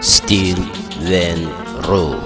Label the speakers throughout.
Speaker 1: Steel Van Roll.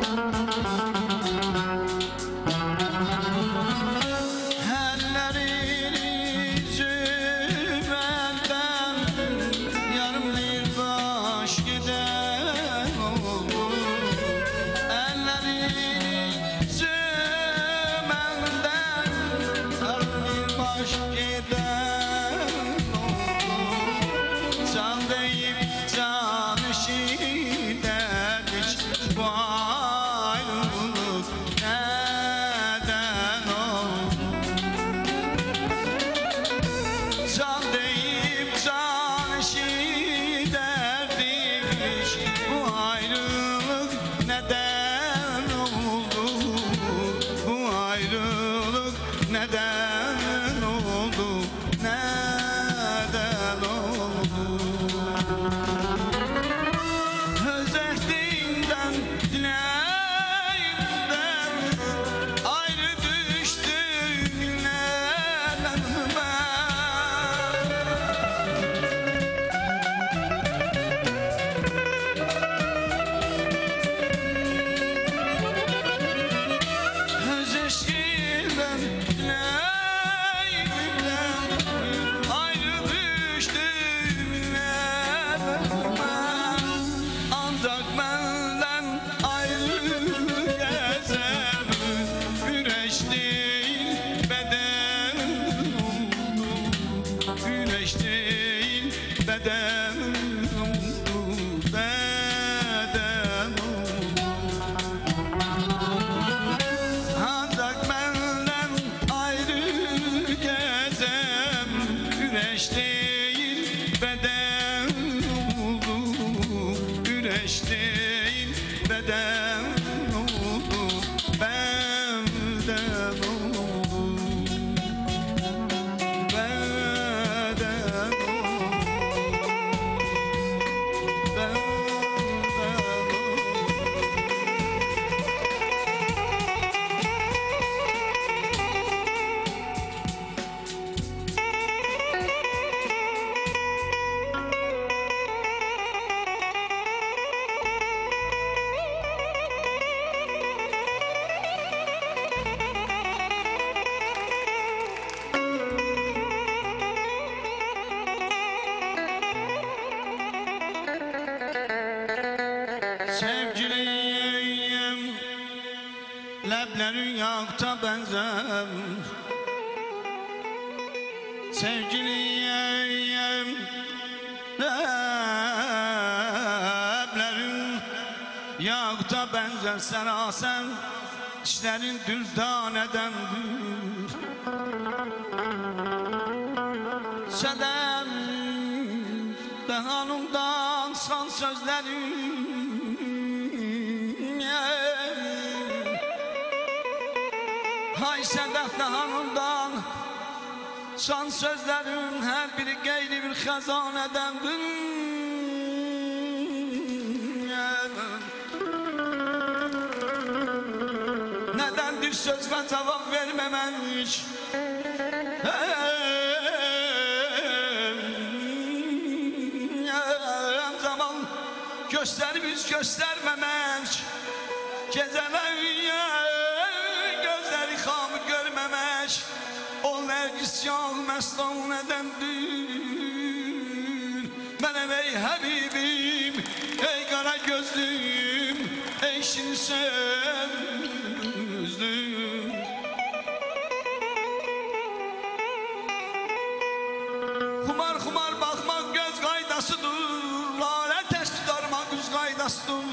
Speaker 2: Leblerin yakta benzer, sevgiliyim. Leblerin yakta benzer, serasen işlerin dürdanedendir. Sedem dehanımdan san sözlerim, hay sedef dehanımdan san sözlerin, her biri gayri bir hazanedendir. Nedendir söz ve cevap vermemiş, zaman göstermiş göstermemiş, geceler gözleri hamı görmemiş, o nergisyan mestanedemdir. Benim ey Habibim, ey kara gözlüm, ey şirin sözlüm. Kumar kumar bakmak göz gaydasıdır, lale teş tutarmak yüz gaydasıdır.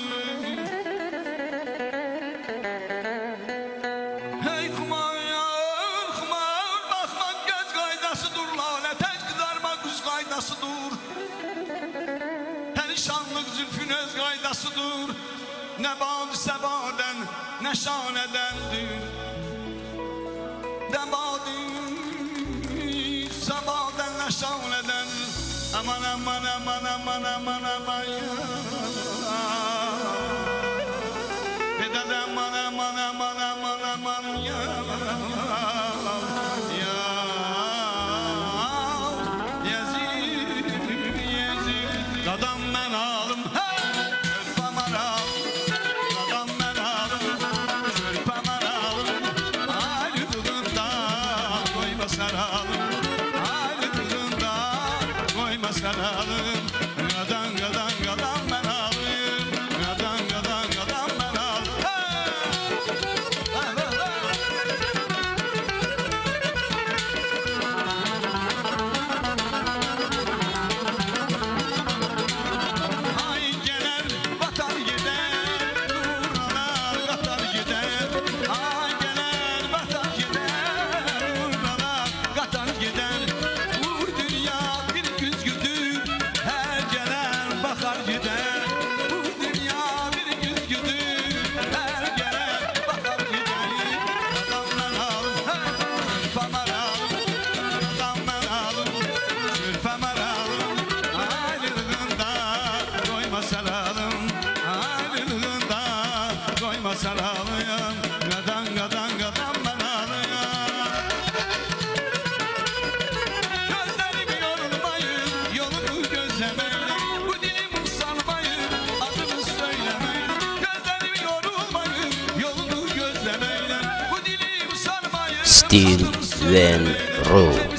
Speaker 2: Hey kumar bakmak göz gaydasıdır, lale teş tutarmak yüz gaydasıdır. Perişanlık zülfün öz gaydasıdır, ne bad sebaden ne şanedendir. Ne bad sebaden ne şanedendir. Aman aman aman aman aman aman ya. Bir de aman aman aman aman aman ya. Ya Yazid Yazid dadam ben alım. Hey!
Speaker 1: Till then, roll.